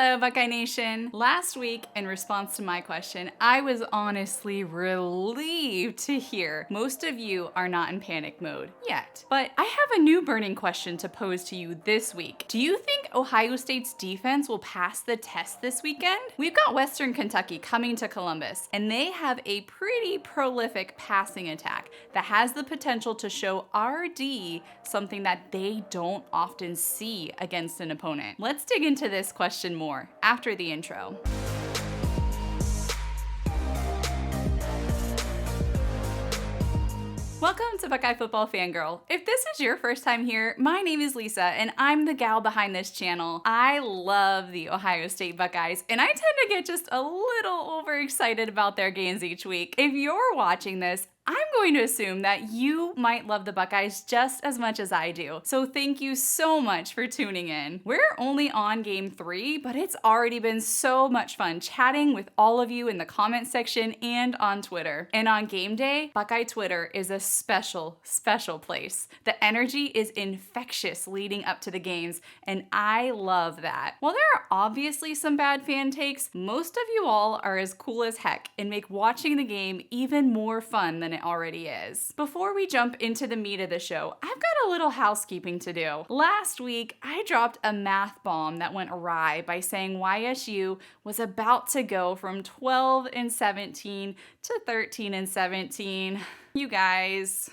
Hello, Buckeye Nation. Last week, in response to my question, I was honestly relieved to hear most of you are not in panic mode yet. But I have a new burning question to pose to you this week. Do you think Ohio State's defense will pass the test this weekend? We've got Western Kentucky coming to Columbus, and they have a pretty prolific passing attack that has the potential to show RD something that they don't often see against an opponent. Let's dig into this question more after the intro. Welcome to Buckeye Football Fangirl. If this is your first time here, my name is Lisa and I'm the gal behind this channel. I love the Ohio State Buckeyes and I tend to get just a little overexcited about their games each week. If you're watching this, I'm going to assume that you might love the Buckeyes just as much as I do. So thank you so much for tuning in. We're only on game 3, but it's already been so much fun chatting with all of you in the comment section and on Twitter. And on game day, Buckeye Twitter is a special place. The energy is infectious leading up to the games, and I love that. While there are obviously some bad fan takes, most of you all are as cool as heck and make watching the game even more fun than it already is. Before we jump into the meat of the show, I've got a little housekeeping to do. Last week, I dropped a math bomb that went awry by saying YSU was about to go from 12-17 to 13-17. You guys,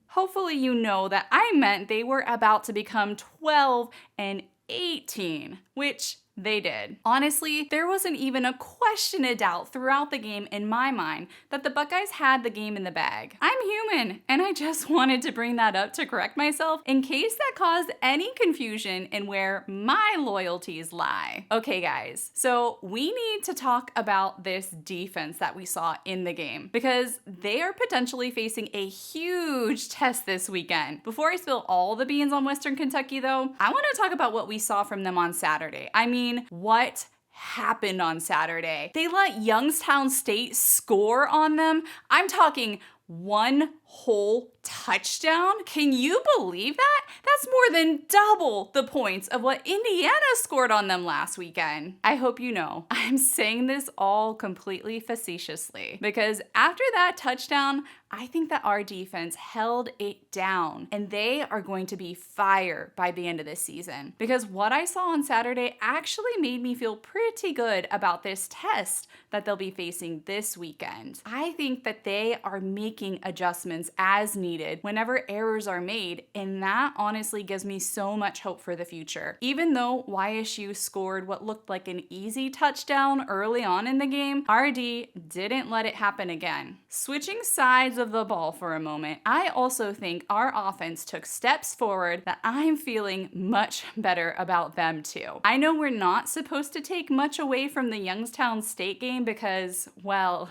hopefully you know that I meant they were about to become 12-18, which they did. Honestly, there wasn't even a question of doubt throughout the game in my mind that the Buckeyes had the game in the bag. I'm human, and I just wanted to bring that up to correct myself in case that caused any confusion in where my loyalties lie. Okay, guys, so we need to talk about this defense that we saw in the game because they are potentially facing a huge test this weekend. Before I spill all the beans on Western Kentucky, though, I want to talk about what we saw from them on Saturday. I mean, what happened on Saturday? They let Youngstown State score on them. I'm talking one whole touchdown. Can you believe that? That's more than double the points of what Indiana scored on them last weekend. I hope you know, I'm saying this all completely facetiously because after that touchdown, I think that our defense held it down and they are going to be fire by the end of this season because what I saw on Saturday actually made me feel pretty good about this test that they'll be facing this weekend. I think that they are making adjustments as needed whenever errors are made, and that honestly gives me so much hope for the future. Even though YSU scored what looked like an easy touchdown early on in the game, RD didn't let it happen again. Switching sides of the ball for a moment, I also think our offense took steps forward that I'm feeling much better about them too. I know we're not supposed to take much away from the Youngstown State game because, well,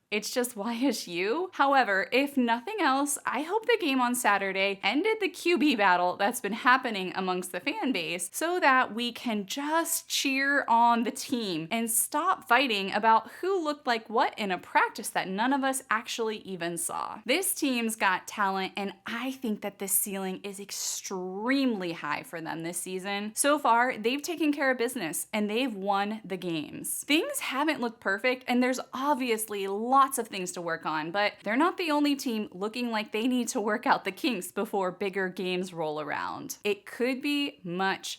it's just YSU. However, if nothing else, I hope the game on Saturday ended the QB battle that's been happening amongst the fan base so that we can just cheer on the team and stop fighting about who looked like what in a practice that none of us actually even saw. This team's got talent, and I think that the ceiling is extremely high for them this season. So far, they've taken care of business and they've won the games. Things haven't looked perfect, and there's obviously lots of things to work on, but they're not the only team looking like they need to work out the kinks before bigger games roll around. It could be much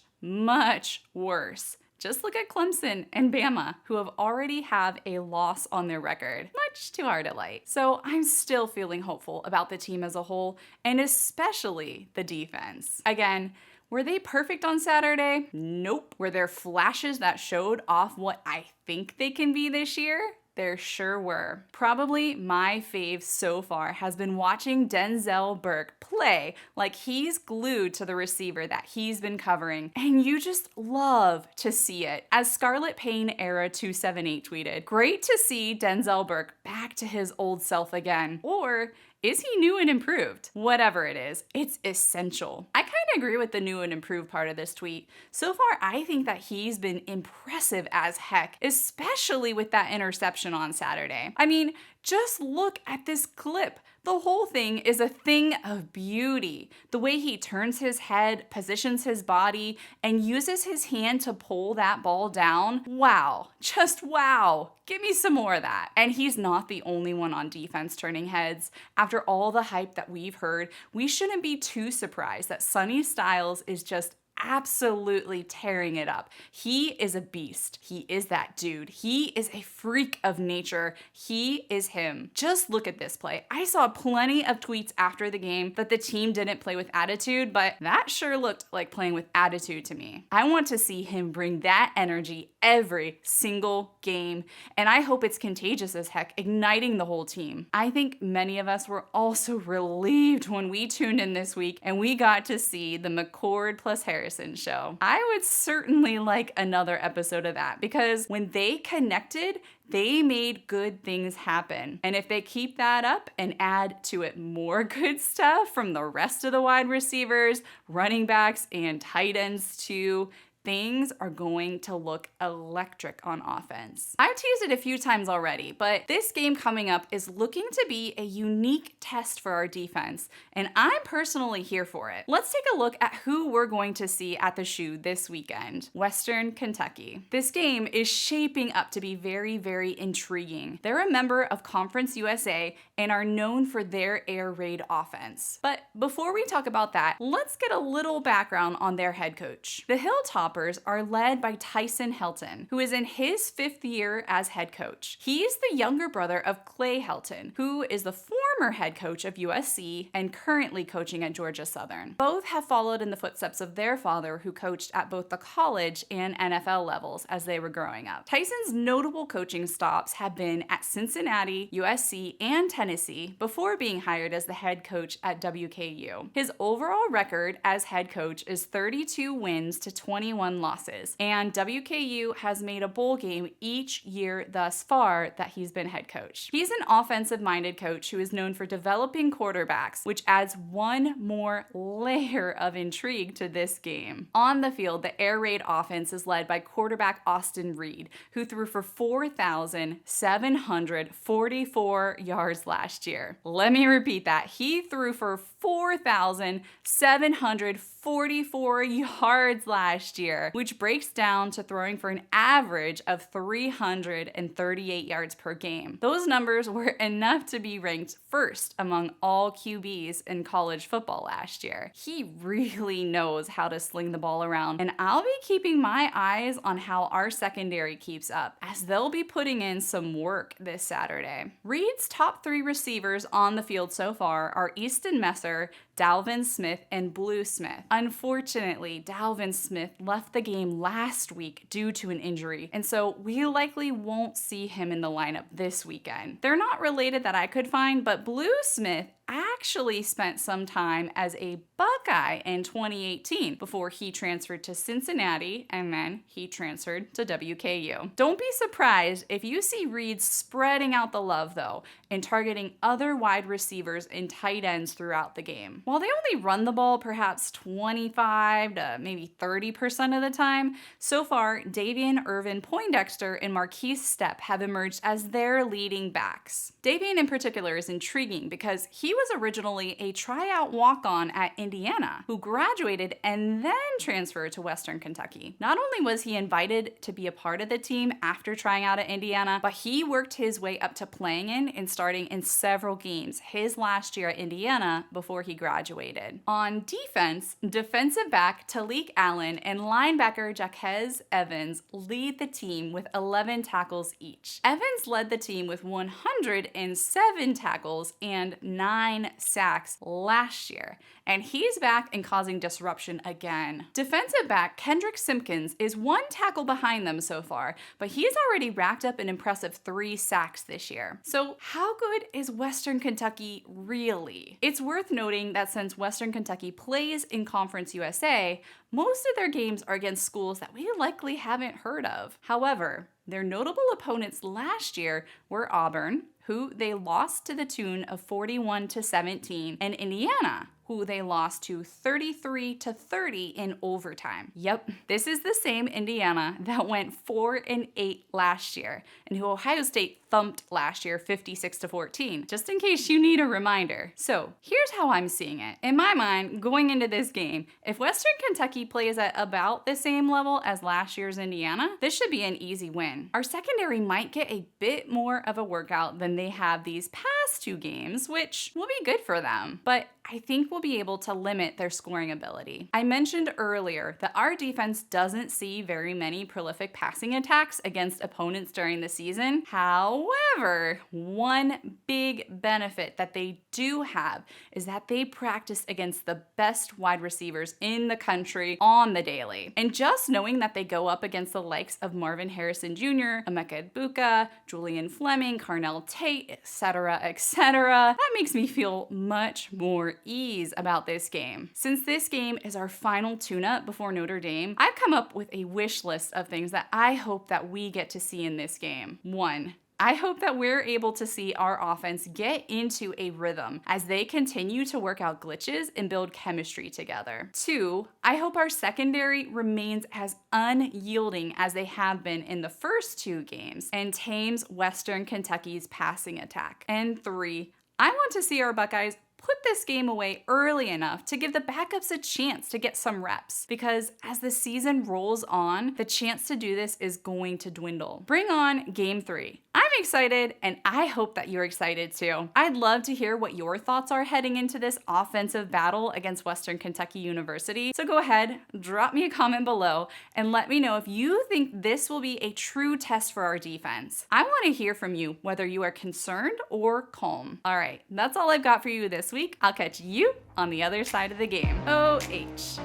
worse. Just look at Clemson and Bama, who already have a loss on their record, much to our delight. So I'm still feeling hopeful about the team as a whole, and especially the defense. Again, were they perfect on Saturday? Nope. Were there flashes that showed off what I think they can be this year? There sure were. Probably my fave so far has been watching Denzel Burke play like he's glued to the receiver that he's been covering, and you just love to see it. As Scarlet Payne Era 278 tweeted, "Great to see Denzel Burke back to his old self again." Or is he new and improved? Whatever it is, it's essential. I kind of agree with the new and improved part of this tweet. So far, I think that he's been impressive as heck, especially with that interception on Saturday. I mean, just look at this clip The whole thing is a thing of beauty. The way he turns his head, positions his body, and uses his hand to pull that ball down. Wow. Just wow. Give me some more of that. And he's not the only one on defense turning heads. After all the hype that we've heard, we shouldn't be too surprised that Sonny Styles is just absolutely tearing it up. He is a beast. He is that dude. He is a freak of nature. He is him. Just look at this play. I saw plenty of tweets after the game that the team didn't play with attitude, but that sure looked like playing with attitude to me. I want to see him bring that energy every single game, and I hope it's contagious as heck, igniting the whole team. I think many of us were also relieved when we tuned in this week and we got to see the McCord plus Harrison show. I would certainly like another episode of that because when they connected, they made good things happen. And if they keep that up and add to it more good stuff from the rest of the wide receivers, running backs, and tight ends too, things are going to look electric on offense. I've teased it a few times already, but this game coming up is looking to be a unique test for our defense, and I'm personally here for it. Let's take a look at who we're going to see at the Shoe this weekend. Western Kentucky. This game is shaping up to be very, very intriguing. They're a member of Conference USA and are known for their air raid offense. But before we talk about that, let's get a little background on their head coach. The Hilltoppers are led by Tyson Helton, who is in his 5th year as head coach. He's the younger brother of Clay Helton, who is the former head coach of USC and currently coaching at Georgia Southern. Both have followed in the footsteps of their father, who coached at both the college and NFL levels as they were growing up. Tyson's notable coaching stops have been at Cincinnati, USC, and Tennessee before being hired as the head coach at WKU. His overall record as head coach is 32 wins to 21 losses, and WKU has made a bowl game each year thus far that he's been head coach. He's an offensive-minded coach who is known for developing quarterbacks, which adds one more layer of intrigue to this game. On the field, the air raid offense is led by quarterback Austin Reed, who threw for 4,744 yards last year. Let me repeat that. He threw for 4,744 yards last year, which breaks down to throwing for an average of 338 yards per game. Those numbers were enough to be ranked first among all QBs in college football last year. He really knows how to sling the ball around, and I'll be keeping my eyes on how our secondary keeps up, as they'll be putting in some work this Saturday. Reed's top 3 receivers on the field so far are Easton Messer, Dalvin Smith, and Blue Smith. Unfortunately, Dalvin Smith left the game last week due to an injury, and so we likely won't see him in the lineup this weekend. They're not related that I could find, but Blue Smith actually spent some time as a Buckeye in 2018 before he transferred to Cincinnati, and then he transferred to WKU. Don't be surprised if you see Reed spreading out the love, though, and targeting other wide receivers and tight ends throughout the game. While they only run the ball perhaps 25 to maybe 30% of the time, so far, Davian Irvin Poindexter and Marquise Stepp have emerged as their leading backs. Davian in particular is intriguing because he was originally a tryout walk-on at Indiana, who graduated and then transferred to Western Kentucky. Not only was he invited to be a part of the team after trying out at Indiana, but he worked his way up to playing in and starting in several games his last year at Indiana before he graduated. On defense, defensive back Talik Allen and linebacker Jaquez Evans lead the team with 11 tackles each. Evans led the team with 107 tackles and 9 sacks last year, and he's back and causing disruption again. Defensive back Kendrick Simpkins is 1 tackle behind them so far, but he's already racked up an impressive 3 sacks this year. So how good is Western Kentucky really? It's worth noting that since Western Kentucky plays in Conference USA, most of their games are against schools that we likely haven't heard of. However, their notable opponents last year were Auburn, who they lost to the tune of 41-17, and Indiana, who who they lost to 33-30 in overtime. Yep, this is the same Indiana that went 4-8 last year, and who Ohio State thumped last year 56-14, just in case you need a reminder. So here's how I'm seeing it. In my mind, going into this game, if Western Kentucky plays at about the same level as last year's Indiana, this should be an easy win. Our secondary might get a bit more of a workout than they have these past two games, which will be good for them, but I think we'll be able to limit their scoring ability. I mentioned earlier that our defense doesn't see very many prolific passing attacks against opponents during the season. However, one big benefit that they do have is that they practice against the best wide receivers in the country on the daily. And just knowing that they go up against the likes of Marvin Harrison Jr., Emeka Egbuka, Julian Fleming, Carnell Tate, etc., that makes me feel much more ease about this game. Since this game is our final tune-up before Notre Dame, I've come up with a wish list of things that I hope that we get to see in this game. 1, I hope that we're able to see our offense get into a rhythm as they continue to work out glitches and build chemistry together. 2, I hope our secondary remains as unyielding as they have been in the first 2 games and tames Western Kentucky's passing attack. And 3, I want to see our Buckeyes put this game away early enough to give the backups a chance to get some reps, because as the season rolls on, the chance to do this is going to dwindle. Bring on game 3. I'm excited, and I hope that you're excited too. I'd love to hear what your thoughts are heading into this offensive battle against Western Kentucky University. So go ahead, drop me a comment below, and let me know if you think this will be a true test for our defense. I want to hear from you, whether you are concerned or calm. All right, that's all I've got for you this week. I'll catch you on the other side of the game. OH.